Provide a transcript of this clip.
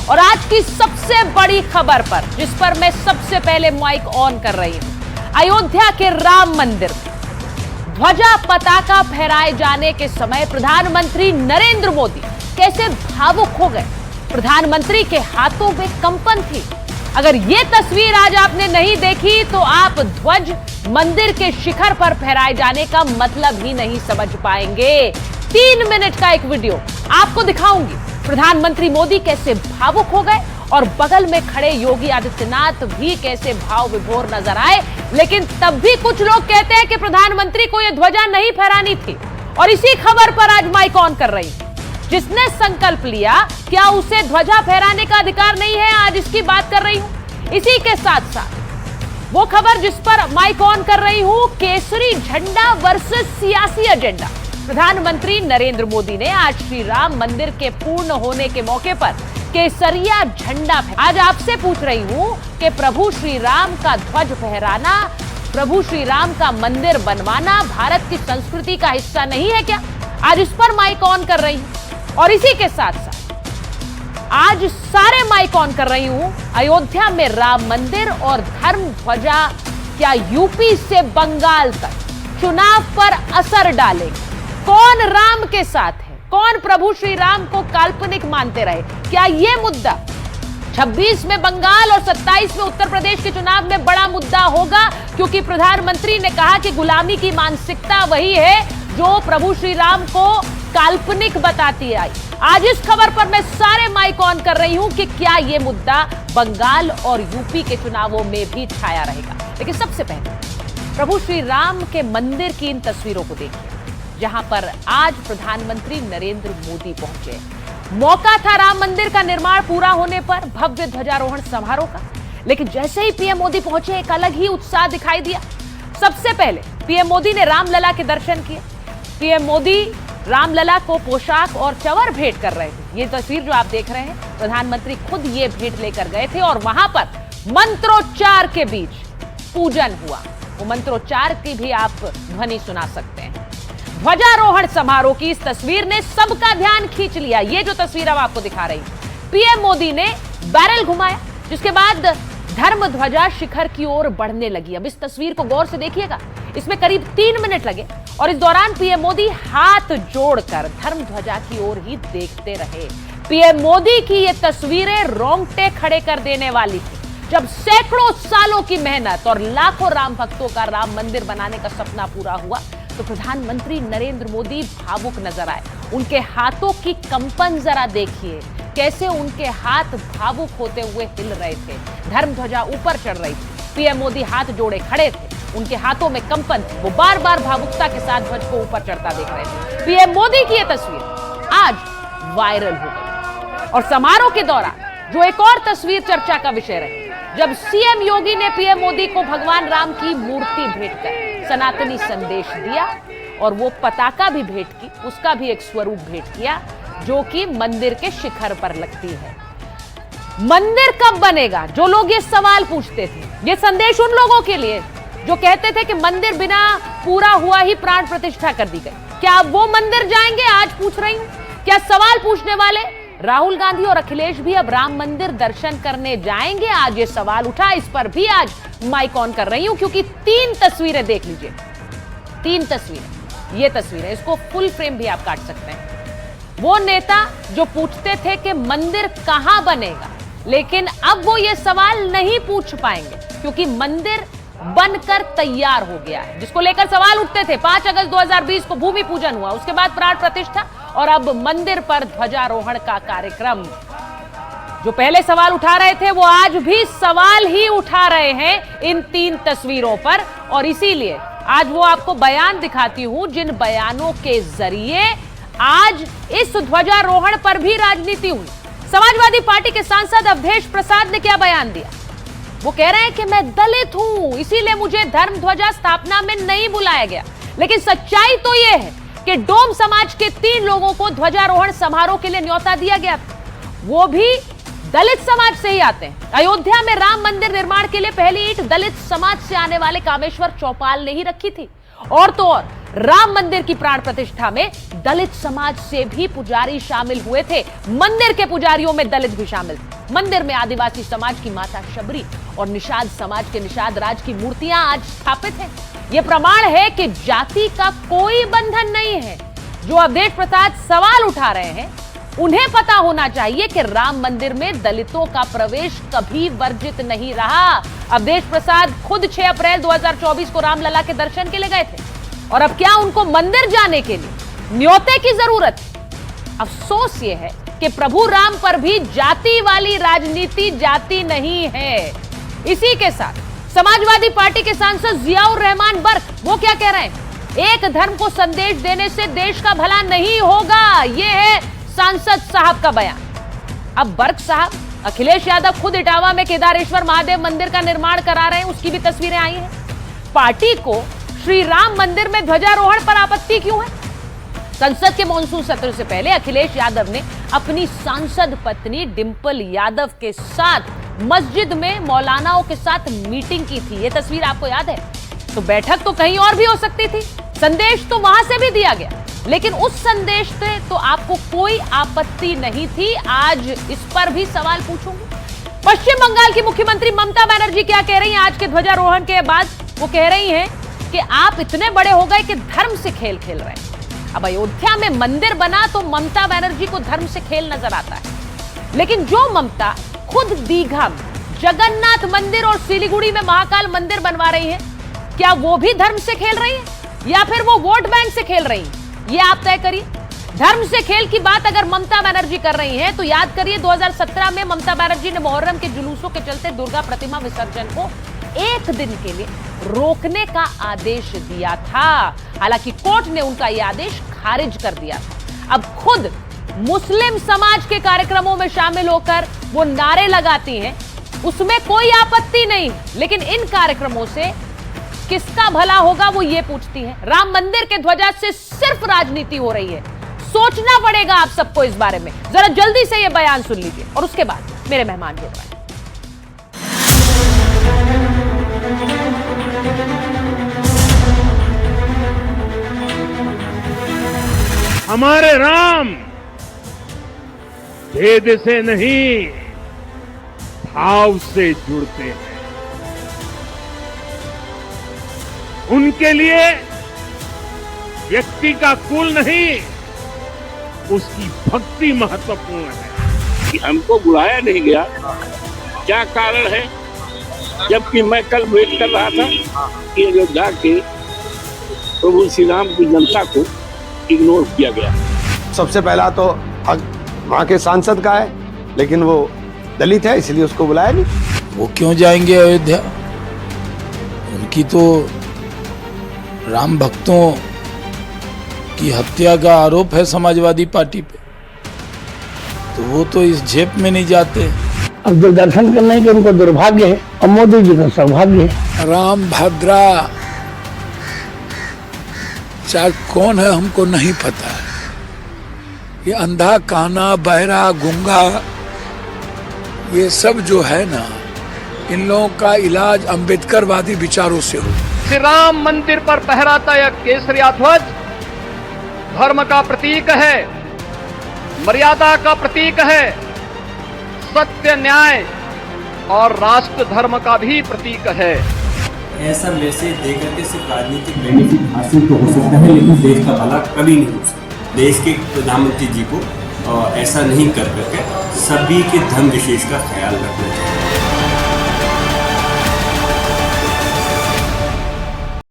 और आज की सबसे बड़ी खबर पर, जिस पर मैं सबसे पहले माइक ऑन कर रही हूं, अयोध्या के राम मंदिर ध्वजा पताका फहराए जाने के समय प्रधानमंत्री नरेंद्र मोदी कैसे भावुक हो गए। प्रधानमंत्री के हाथों में कंपन थी। अगर यह तस्वीर आज आपने नहीं देखी तो आप ध्वज मंदिर के शिखर पर फहराए जाने का मतलब ही नहीं समझ पाएंगे। 3 मिनट का एक वीडियो आपको दिखाऊंगी। प्रधानमंत्री मोदी कैसे भावुक हो गए और बगल में खड़े योगी आदित्यनाथ भी कैसे भाव विभोर नजर आए। लेकिन तब भी कुछ लोग कहते हैं कि प्रधानमंत्री को यह ध्वजा नहीं फहरानी थी। और इसी खबर पर आज माइक ऑन कर रही हूं। जिसने संकल्प लिया, क्या उसे ध्वजा फहराने का अधिकार नहीं है? आज इसकी बात कर रही हूं। इसी के साथ साथ वो खबर जिस पर माइक ऑन कर रही हूं, केसरी झंडा वर्सेस सियासी एजेंडा। प्रधानमंत्री नरेंद्र मोदी ने आज श्री राम मंदिर के पूर्ण होने के मौके पर केसरिया झंडा आज आपसे पूछ रही हूं कि प्रभु श्री राम का ध्वज फहराना, प्रभु श्री राम का मंदिर बनवाना भारत की संस्कृति का हिस्सा नहीं है क्या? आज इस पर माइक ऑन कर रही हूं। और इसी के साथ साथ आज सारे माइक ऑन कर रही हूं, अयोध्या में राम मंदिर और धर्म ध्वजा क्या यूपी से बंगाल तक चुनाव पर असर डालेगी? कौन राम के साथ है, कौन प्रभु श्री राम को काल्पनिक मानते रहे? क्या यह मुद्दा 26 में बंगाल और 27 में उत्तर प्रदेश के चुनाव में बड़ा मुद्दा होगा? क्योंकि प्रधानमंत्री ने कहा कि गुलामी की मानसिकता वही है जो प्रभु श्री राम को काल्पनिक बताती आई। आज इस खबर पर मैं सारे माइक ऑन कर रही हूं कि क्या यह मुद्दा बंगाल और यूपी के चुनावों में भी छाया रहेगा। लेकिन सबसे पहले प्रभु श्री राम के मंदिर की इन तस्वीरों को देखिए, जहां पर आज प्रधानमंत्री नरेंद्र मोदी पहुंचे। मौका था राम मंदिर का निर्माण पूरा होने पर भव्य ध्वजारोहण समारोह का। लेकिन जैसे ही पीएम मोदी पहुंचे, एक अलग ही उत्साह दिखाई दिया। सबसे पहले पीएम मोदी ने रामलला के दर्शन किए। पीएम मोदी रामलला को पोशाक और चवर भेंट कर रहे थे। ये तस्वीर जो आप देख रहे हैं, प्रधानमंत्री खुद ये भेंट लेकर गए थे और वहां पर मंत्रोच्चार के बीच पूजन हुआ। वो मंत्रोच्चार की भी आप ध्वनि सुना सकते हैं। ध्वजारोहण समारोह की इस तस्वीर ने सबका ध्यान खींच लिया। ये जो तस्वीर अब आपको दिखा रही हूं, पीएम मोदी ने बैरल घुमाया, जिसके बाद धर्म ध्वजा शिखर की ओर बढ़ने लगी। अब इस तस्वीर को गौर से देखिएगा, इसमें करीब 3 मिनट लगे और इस दौरान पीएम मोदी हाथ जोड़कर धर्म ध्वजा की ओर ही देखते रहे। पीएम मोदी की ये तस्वीरें रोंगटे खड़े कर देने वाली थी। जब सैकड़ों सालों की मेहनत और लाखों राम भक्तों का राम मंदिर बनाने का सपना पूरा हुआ तो प्रधानमंत्री नरेंद्र मोदी भावुक नजर आए। उनके हाथों की कंपन जरा देखिए, कैसे उनके हाथ भावुक होते हुए हिल रहे थे। धर्म ध्वजा ऊपर चढ़ रही थी, पीएम मोदी हाथ जोड़े खड़े थे, उनके हाथों में कंपन थी। वो बार बार भावुकता के साथ ध्वज को ऊपर चढ़ता देख रहे थे। पीएम मोदी की यह तस्वीर आज वायरल हो गई। और समारोह के दौरान जो एक और तस्वीर चर्चा का विषय रही, जब सीएम योगी ने पीएम मोदी को भगवान राम की मूर्ति भेंट कर सनातनी संदेश दिया और वो पताका भी भेंट की, उसका भी एक स्वरूप भेंट किया जो कि मंदिर के शिखर पर लगती है। मंदिर कब बनेगा? जो लोग ये सवाल पूछते थे, ये संदेश उन लोगों के लिए जो कहते थे कि मंदिर बिना पूरा हुआ ही प्राण प्रतिष्ठा कर दी गई। क्या अब वो मंदिर जाएंगे? आज पूछ रही हूं, क्या सवाल पूछने वाले राहुल गांधी और अखिलेश भी अब राम मंदिर दर्शन करने जाएंगे? आज ये सवाल उठा, इस पर भी आज माइक ऑन कर रही हूं क्योंकि 3 तस्वीरें देख लीजिए। 3 तस्वीरें, ये तस्वीरें, इसको फुल फ्रेम भी आप काट सकते हैं। वो नेता जो पूछते थे कि मंदिर कहां बनेगा, लेकिन अब वो ये सवाल नहीं पूछ पाएंगे क्योंकि मंदिर बनकर तैयार हो गया है। जिसको लेकर सवाल उठते थे, 5 अगस्त 2020 को भूमि पूजन हुआ, उसके बाद प्राण प्रतिष्ठा और अब मंदिर पर ध्वजारोहण का कार्यक्रम। जो पहले सवाल उठा रहे थे वो आज भी सवाल ही उठा रहे हैं इन 3 तस्वीरों पर। और इसीलिए आज वो आपको बयान दिखाती हूं, जिन बयानों के जरिए आज इस ध्वजारोहण पर भी राजनीति हुई। समाजवादी पार्टी के सांसद अवधेश प्रसाद ने क्या बयान दिया? वो कह रहे हैं कि मैं दलित हूं, इसीलिए मुझे धर्म ध्वजा स्थापना में नहीं बुलाया गया। लेकिन सच्चाई तो यह है कि डोम समाज के 3 लोगों को ध्वजारोहण समारोह के लिए न्योता दिया गया था। वो भी दलित समाज से ही आते हैं। अयोध्या में राम मंदिर निर्माण के लिए पहली ईंट दलित समाज से आने वाले कामेश्वर चौपाल ने ही रखी थी। और तो और राम मंदिर की प्राण प्रतिष्ठा में दलित समाज से भी पुजारी शामिल हुए थे। मंदिर के पुजारियों में दलित भी शामिल थे। मंदिर में आदिवासी समाज की माता शबरी और निषाद समाज के निषाद राज की मूर्तियां आज स्थापित हैं। यह प्रमाण है कि जाति का कोई बंधन नहीं है। जो अवधेश प्रसाद सवाल उठा रहे हैं, उन्हें पता होना चाहिए कि राम मंदिर में दलितों का प्रवेश कभी वर्जित नहीं रहा। अवधेश प्रसाद खुद 6 अप्रैल 2024 को रामलला के दर्शन के लिए गए थे और अब क्या उनको मंदिर जाने के लिए न्योते की जरूरत है? अफसोस यह है कि प्रभु राम पर भी जाति वाली राजनीति जाती नहीं है। इसी के साथ समाजवादी पार्टी के सांसद जियाउर रहमान बर्क वो क्या कह रहे हैं? एक धर्म को संदेश देने से देश का भला नहीं होगा, यह है सांसद साहब का बयान। अब बर्क साहब, अखिलेश यादव खुद इटावा में केदारेश्वर महादेव मंदिर का निर्माण करा रहे हैं, उसकी भी तस्वीरें आई हैं। पार्टी को श्री राम मंदिर में ध्वजारोहण पर आपत्ति क्यों है? संसद के मॉनसून सत्र से पहले अखिलेश यादव ने अपनी सांसद पत्नी डिंपल यादव के साथ मस्जिद में मौलानाओं के साथ मीटिंग की थी। यह तस्वीर आपको याद है? तो बैठक तो कहीं और भी हो सकती थी, संदेश तो वहां से भी दिया गया, लेकिन उस संदेश से तो आपको कोई आपत्ति नहीं थी। आज इस पर भी सवाल पूछूंगी। पश्चिम बंगाल की मुख्यमंत्री ममता बनर्जी क्या कह रही हैं आज के ध्वजारोहण के बाद? वो कह रही हैं कि आप इतने बड़े हो गए कि धर्म से खेल खेल रहे हैं। अब अयोध्या में मंदिर बना तो ममता बनर्जी को धर्म से खेल नजर आता है, लेकिन जो ममता खुद दीघा में जगन्नाथ मंदिर और सिलीगुड़ी में महाकाल मंदिर बनवा रही है, क्या वो भी धर्म से खेल रही है या फिर वो वोट बैंक से खेल रही है? ये आप तय करिए। धर्म से खेल की बात अगर ममता बनर्जी कर रही हैं तो याद करिए 2017 में ममता बनर्जी ने मुहर्रम के जुलूसों के चलते दुर्गा प्रतिमा विसर्जन को एक दिन के लिए रोकने का आदेश दिया था। हालांकि कोर्ट ने उनका यह आदेश खारिज कर दिया था। अब खुद मुस्लिम समाज के कार्यक्रमों में शामिल होकर वो नारे लगाती हैं, उसमें कोई आपत्ति नहीं, लेकिन इन कार्यक्रमों से किसका भला होगा वो ये पूछती है। राम मंदिर के ध्वजा से सिर्फ राजनीति हो रही है। सोचना पड़ेगा आप सबको इस बारे में। जरा जल्दी से ये बयान सुन लीजिए और उसके बाद मेरे मेहमान जुड़ रहे हैं। हमारे राम भेद से नहीं भाव से जुड़ते हैं। उनके लिए व्यक्ति का कुल नहीं, उसकी भक्ति महत्वपूर्ण है। कि हमको बुलाया नहीं गया, क्या कारण है? जबकि मैं कल वेट कर रहा था कि अयोध्या के प्रभु श्री राम की जनता को इग्नोर किया गया। सबसे पहला तो वहाँ के सांसद का है, लेकिन वो दलित है इसलिए उसको बुलाया नहीं। वो क्यों जाएंगे अयोध्या? उनकी तो राम भक्तों की हत्या का आरोप है समाजवादी पार्टी पे, तो वो तो इस झेप में नहीं जाते। अब जो दर्शन करने के उनको दुर्भाग्य है और मोदी जी का सौभाग्य है। राम भद्रा चाहे कौन है हमको नहीं पता है। ये अंधा, काना, बहरा, गूंगा, ये सब जो है ना, इन लोगों का इलाज अंबेडकरवादी विचारों से हो। श्री राम मंदिर पर फहराता यह केसरिया ध्वज धर्म का प्रतीक है, मर्यादा का प्रतीक है, सत्य, न्याय और राष्ट्र धर्म का भी प्रतीक है। ऐसा मैसेज देकर के सिर्फ राजनीतिक बेनिफिट हासिल तो हो सकता है, लेकिन देश का भला कभी नहीं हो सकता। देश के प्रधानमंत्री जी को ऐसा नहीं कर करके सभी के धर्म विशेष का ख्याल रखना चाहिए।